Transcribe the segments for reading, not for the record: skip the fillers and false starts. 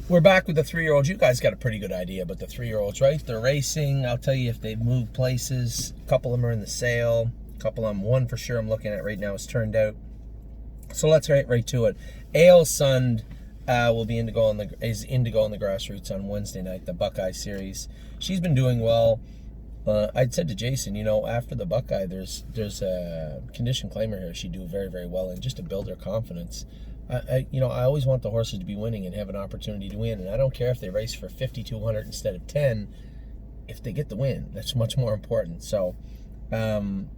We're back with the 3-year-olds. You guys got a pretty good idea about the 3-year-olds, right? They're racing. I'll tell you if they've moved places. A couple of them are in the sale. A couple of them, one for sure I'm looking at right now is turned out. So let's get right to it. Ale Sund will be Indigo on the grassroots on Wednesday night, the Buckeye Series. She's been doing well. I'd said to Jason, after the Buckeye, there's a condition claimer here she'd do very, very well, and just to build her confidence. I always want the horses to be winning and have an opportunity to win, and I don't care if they race for 5,200 instead of 10. If they get the win, that's much more important. So, Ale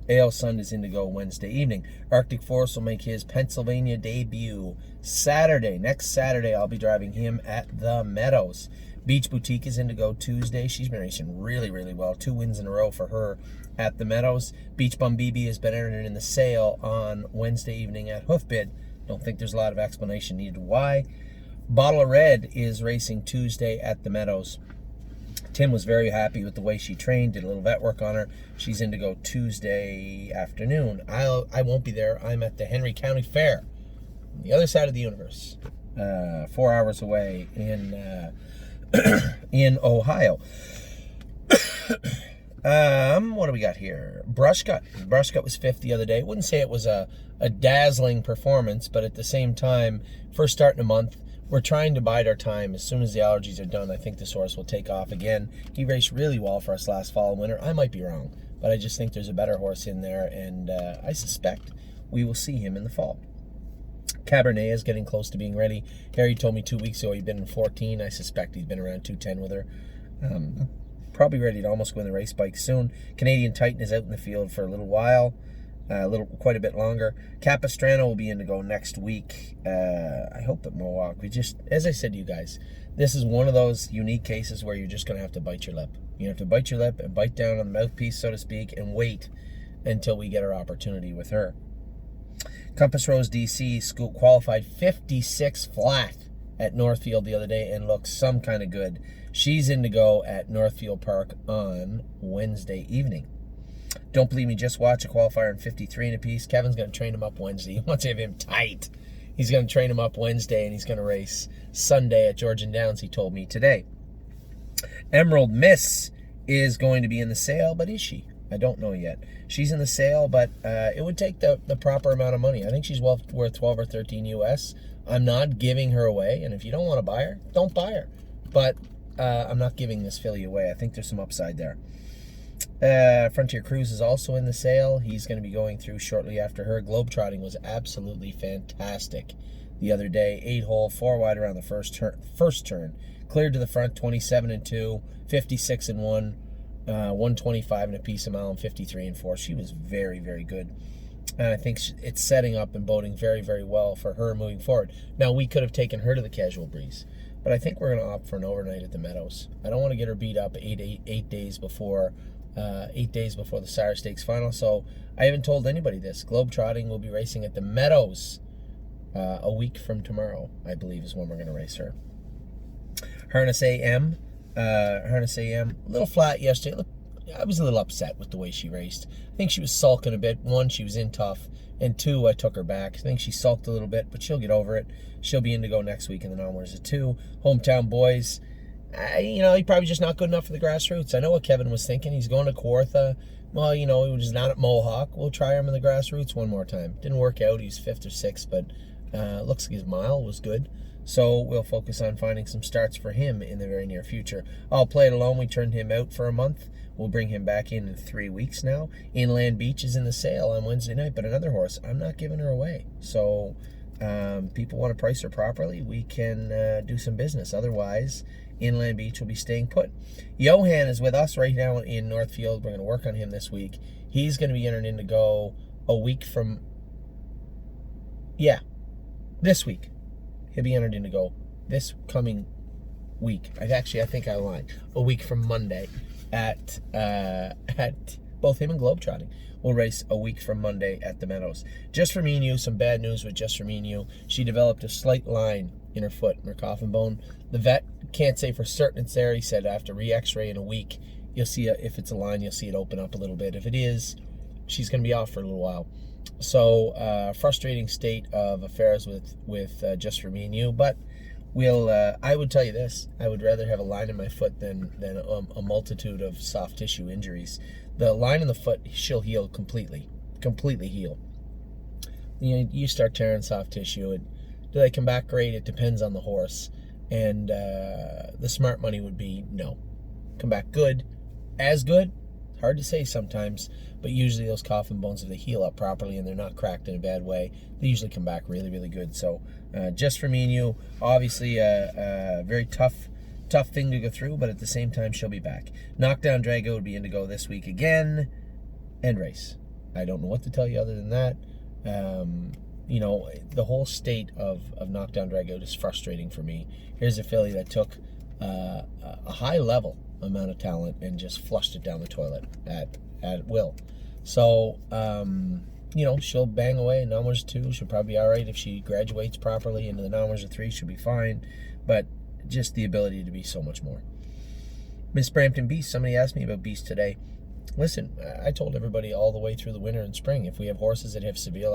Sund is Indigo Wednesday evening. Arctic Force will make his Pennsylvania debut next Saturday. I'll be driving him at the Meadows. Beach Boutique is Indigo Tuesday. She's been racing really, really well. 2 wins in a row for her at the Meadows. Beach Bum BB has been entered in the sale on Wednesday evening at Hoofbid. Don't think there's a lot of explanation needed why. Bottle of Red is racing Tuesday at the Meadows. Tim was very happy with the way she trained, did a little vet work on her. She's Indigo Tuesday afternoon. I won't be there. I'm at the Henry County Fair, on the other side of the universe, 4 hours away in Ohio. What do we got here? Brushcut. Brushcut was 5th the other day. Wouldn't say it was a dazzling performance, but at the same time, first start in a month, we're trying to bide our time. As soon as the allergies are done, I think this horse will take off again. He raced really well for us last fall and winter. I might be wrong, but I just think there's a better horse in there, and I suspect we will see him in the fall. Cabernet is getting close to being ready. Harry told me 2 weeks ago he'd been in 14. I suspect he's been around 210 with her. Probably ready to almost win the race bike soon. Canadian Titan is out in the field for a little while, quite a bit longer. Capistrano will be Indigo next week. I hope at Mohawk. As I said to you guys, this is one of those unique cases where you're just going to have to bite your lip. You have to bite your lip and bite down on the mouthpiece, so to speak, and wait until we get our opportunity with her. Compass Rose DC school qualified 56 flat at Northfield the other day and looks some kind of good. She's Indigo at Northfield Park on Wednesday evening. Don't believe me, just watch a qualifier in 53 and a piece. Kevin's going to train him up Wednesday. He wants to have him tight. He's going to train him up Wednesday, and he's going to race Sunday at Georgian Downs, he told me today. Emerald Miss is going to be in the sale, but is she? I don't know yet. She's in the sale, but it would take the proper amount of money. I think she's worth 12 or 13 US. I'm not giving her away, and if you don't want to buy her, don't buy her. But I'm not giving this filly away. I think there's some upside there. Frontier Cruise is also in the sale. He's going to be going through shortly after her. Globetrotting was absolutely fantastic the other day. 8-hole, 4 wide around the first turn. Cleared to the front, 27-2, 56-1, 125 and a piece a mile, and 53-4. She was very, very good. And I think it's setting up and boding very, very well for her moving forward. Now, we could have taken her to the Casual Breeze, but I think we're going to opt for an overnight at the Meadows. I don't want to get her beat up eight days before the Sire Stakes final. So I haven't told anybody this. Globetrotting will be racing at the Meadows a week from tomorrow, I believe, is when we're going to race her. Harness AM, a little flat yesterday. Look, I was a little upset with the way she raced. I think she was sulking a bit. 1, she was in tough, and 2, I took her back. I think she sulked a little bit, but she'll get over it. She'll be Indigo next week, and then onwards to 2. Hometown Boys, he's probably just not good enough for the grassroots. I know what Kevin was thinking. He's going to Kawartha. Well, he was not at Mohawk. We'll try him in the grassroots one more time. Didn't work out. He was 5th or 6th, but looks like his mile was good. So we'll focus on finding some starts for him in the very near future. I'll play it alone. We turned him out for a month. We'll bring him back in 3 weeks now. Inland Beach is in the sale on Wednesday night, but another horse, I'm not giving her away. So people want to price her properly, we can do some business. Otherwise, Inland Beach will be staying put. Johan is with us right now in Northfield. We're going to work on him this week. He's going to be entered in to go a week from, this week. He'll be entered in to go this coming week. I think I lied. A week from Monday at both him and Globetrotting. We'll race a week from Monday at the Meadows. Jester Minion, some bad news with Jester Minion. She developed a slight line in her foot, in her coffin bone. The vet can't say for certain it's there. He said after re-x-ray in a week, you'll see if it's a line, you'll see it open up a little bit. If it is, she's going to be off for a little while. So frustrating state of affairs with Jester Minion, but I would tell you this: I would rather have a line in my foot than a multitude of soft tissue injuries. The line in the foot, she'll heal completely heal. You start tearing soft tissue, and do they come back great? It depends on the horse. And the smart money would be no, come back good, as good. Hard to say sometimes, but usually those coffin bones, if they heal up properly and they're not cracked in a bad way, they usually come back really, really good. So just for me and you, obviously a very tough thing to go through, but at the same time, she'll be back. Knockdown Drago would be in to go this week again and race. I don't know what to tell you other than that. The whole state of Knockdown Drago is frustrating for me. Here's a filly that took a high level amount of talent and just flushed it down the toilet at will. So she'll bang away in numbers 2. She'll probably be all right if she graduates properly into the numbers of 3. She'll be fine, but just the ability to be so much more. Miss Brampton Beast. Somebody asked me about Beast today. Listen, I told everybody all the way through the winter and spring, if we have horses that have severe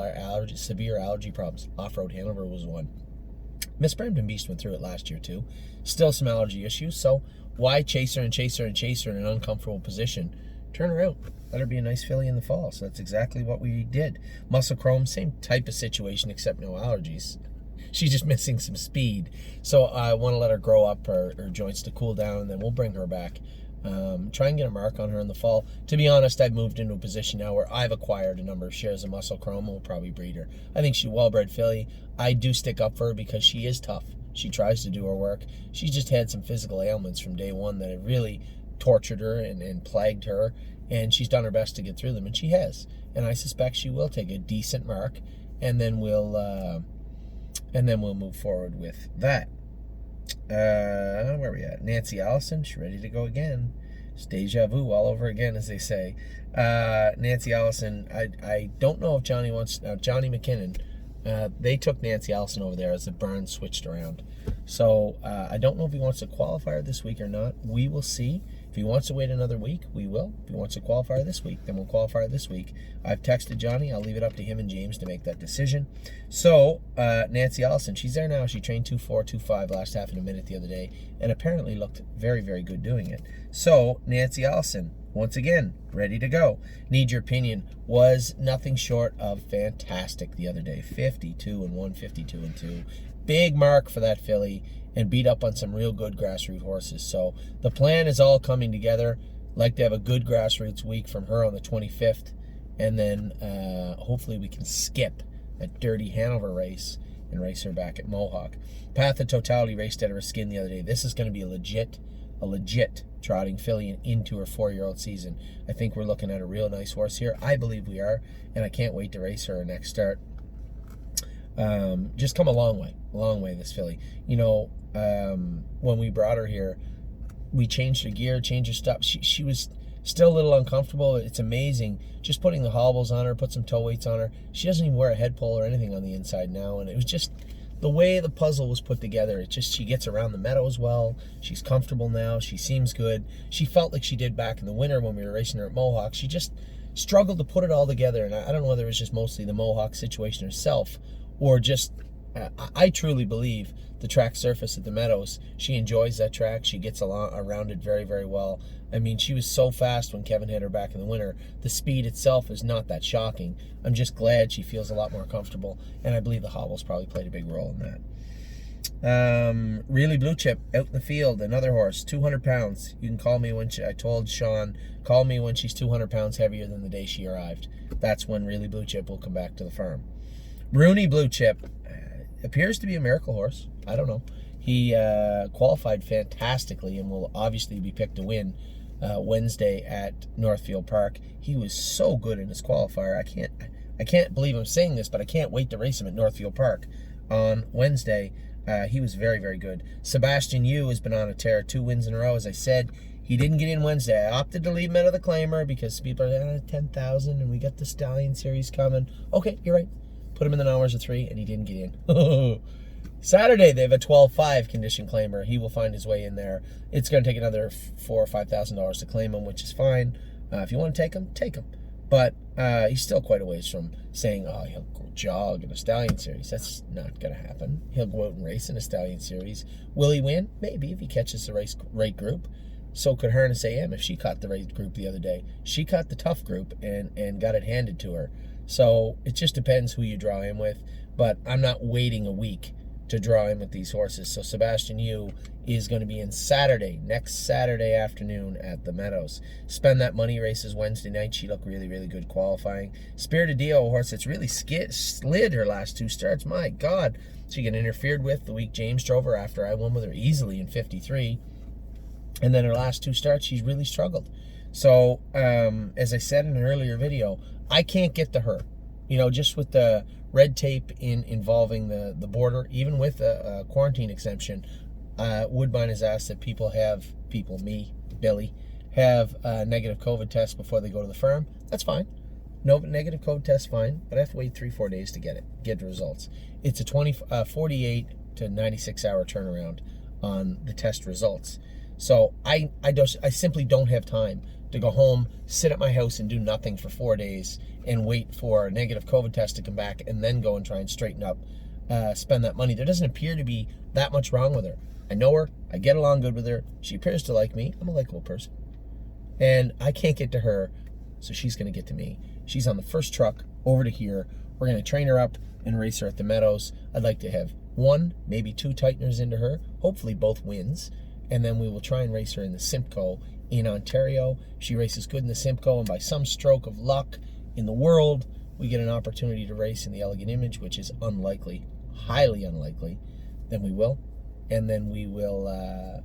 allergy problems, Off-Road Hanover was one. Miss Brampton Beast went through it last year too. Still some allergy issues, so why chase her in an uncomfortable position? Turn her out. Let her be a nice filly in the fall. So that's exactly what we did. Muscle Chrome, same type of situation except no allergies. She's just missing some speed. So I want to let her grow up, her joints to cool down, and then we'll bring her back. Try and get a mark on her in the fall. To be honest, I've moved into a position now where I've acquired a number of shares of Muscle Chrome and we'll probably breed her. I think she's a well-bred filly. I do stick up for her because she is tough. She tries to do her work. She's just had some physical ailments from day one that have really tortured her and plagued her, and she's done her best to get through them, and she has. And I suspect she will take a decent mark, and then we'll move forward with that. Where are we at? Nancy Allison, she's ready to go again. It's deja vu all over again, as they say. Nancy Allison, I don't know if Johnny McKinnon, they took Nancy Allison over there as the barn switched around. So I don't know if he wants to qualify her this week or not. We will see. If he wants to wait another week, we will. If he wants to qualify her this week, then we'll qualify her this week. I've texted Johnny. I'll leave it up to him and James to make that decision. So Nancy Allison, she's there now. She trained 2.4, 2.5 last half in a minute the other day and apparently looked very, very good doing it. So Nancy Allison, once again, ready to go. Need Your Opinion was nothing short of fantastic the other day. 52-1, 52-2. Big mark for that filly and beat up on some real good grassroots horses. So the plan is all coming together. Like to have a good grassroots week from her on the 25th. And then hopefully we can skip a dirty Hanover race and race her back at Mohawk. Path of Totality raced out of her skin the other day. This is going to be a legit trotting filly into her 4-year-old season. I think we're looking at a real nice horse here. I believe we are, and I can't wait to race her next start. Just come a long way, this filly. When we brought her here, we changed her gear, changed her stuff. She was still a little uncomfortable. It's amazing. Just putting the hobbles on her, put some toe weights on her. She doesn't even wear a head pole or anything on the inside now, and it was just the way the puzzle was put together. She gets around the meadows well. She's comfortable now. She seems good. She felt like she did back in the winter when we were racing her at Mohawk. She just struggled to put it all together, and I don't know whether it was just mostly the Mohawk situation herself or just I truly believe the track surface at the Meadows, she enjoys that track. She gets around it very, very well. I mean, she was so fast when Kevin had her back in the winter. The speed itself is not that shocking. I'm just glad she feels a lot more comfortable, and I believe the hobbles probably played a big role in that. Really Blue Chip out in the field, another horse, 200 pounds. You can call me I told Sean, call me when she's 200 pounds heavier than the day she arrived. That's when Really Blue Chip will come back to the farm. Rooney Blue Chip appears to be a miracle horse. I don't know. He qualified fantastically and will obviously be picked to win Wednesday at Northfield Park. He was so good in his qualifier. I can't believe I'm saying this, but I can't wait to race him at Northfield Park on Wednesday. He was very, very good. Sebastian Yu has been on a tear, 2 wins in a row. As I said, he didn't get in Wednesday. I opted to leave him out of the claimer because people are 10,000 and we got the Stallion Series coming. Okay, you're right. Put him in the numbers of 3 and he didn't get in. Saturday, they have a 12.5 condition claimer. He will find his way in there. It's going to take another $4,000 or $5,000 to claim him, which is fine. If you want to take him, take him. But He's still quite a ways from saying, oh, he'll go jog in a stallion series. That's not going to happen. He'll go out and race in a stallion series. Will he win? Maybe, if he catches the right group. So could Harness AM if she caught the right group the other day. She caught the tough group and got it handed to her. So it just depends who you draw him with. But I'm not waiting a week to draw in with these horses. So Sebastian Yu is going to be in next Saturday afternoon at the Meadows. Spend That Money races Wednesday night. She looked really, really good qualifying. Spirited Dio, a horse that's really slid her last 2 starts. My God. She got interfered with the week James drove her after I won with her easily in 53. And then her last 2 starts, she's really struggled. So, as I said in an earlier video, I can't get to her. You know, just with the red tape involving the border, even with a quarantine exemption, Woodbine has asked that me, Billy, have a negative COVID test before they go to the firm. That's fine. No negative COVID test, fine. But I have to wait 3-4 days to get the results. It's a 48 to 96 hour turnaround on the test results. So I simply don't have time to go home, sit at my house and do nothing for 4 days and wait for a negative COVID test to come back and then go and try and straighten up, spend that money. There doesn't appear to be that much wrong with her. I know her. I get along good with her. She appears to like me. I'm a likable person. And I can't get to her, so she's going to get to me. She's on the first truck over to here. We're going to train her up and race her at the Meadows. I'd like to have 1, maybe 2 tighteners into her, hopefully both wins. And then we will try and race her in the Simcoe in Ontario. She races good in the Simcoe, and by some stroke of luck in the world, we get an opportunity to race in the Elegant Image, which is unlikely, highly unlikely. Then we will. And then we will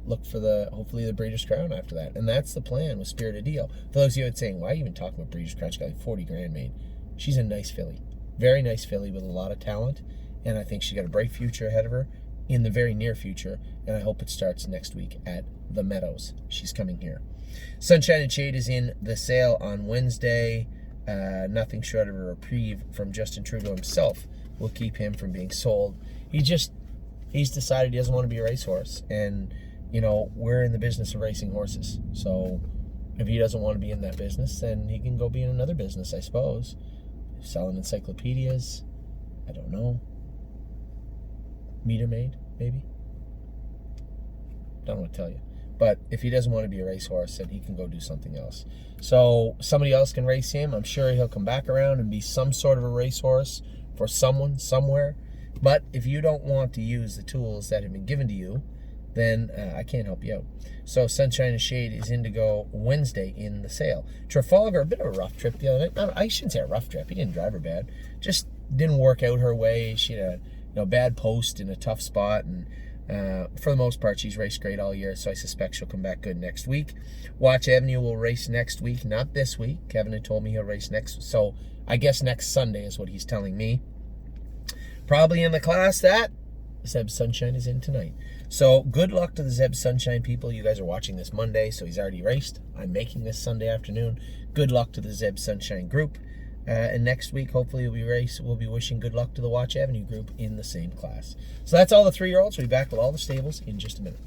look for hopefully the Breeders' Crown after that. And that's the plan with Spirited Dio. For those of you that are saying, why are you even talking about Breeders' Crown? She got like 40 grand made. She's a nice filly. Very nice filly with a lot of talent. And I think she's got a bright future ahead of her in the very near future. And I hope it starts next week at the Meadows. She's coming here. Sunshine and Shade is in the sale on Wednesday. Nothing short of a reprieve from Justin Trudeau himself will keep him from being sold. He's decided he doesn't want to be a racehorse. And, you know, we're in the business of racing horses. So if he doesn't want to be in that business, then he can go be in another business, I suppose. Selling encyclopedias. I don't know. Meter maid, maybe. Don't know what to tell you. But if he doesn't want to be a racehorse, then he can go do something else. So somebody else can race him. I'm sure he'll come back around and be some sort of a racehorse for someone, somewhere. But if you don't want to use the tools that have been given to you, then I can't help you out. So Sunshine and Shade is in to go Wednesday in the sale. Trafalgar, a bit of a rough trip the other night. I shouldn't say a rough trip. He didn't drive her bad. Just didn't work out her way. She had a bad post in a tough spot. And for the most part, she's raced great all year. So I suspect she'll come back good next week. Watch Avenue will race next week, not this week. Kevin had told me he'll race next. So I guess next Sunday is what he's telling me. Probably in the class that Zeb Sunshine is in tonight. So good luck to the Zeb Sunshine people. You guys are watching this Monday, so he's already raced. I'm making this Sunday afternoon. Good luck to the Zeb Sunshine group. And next week, hopefully, we'll be wishing good luck to the Watch Avenue group in the same class. So that's all the 3-year-olds. We'll be back with all the stables in just a minute.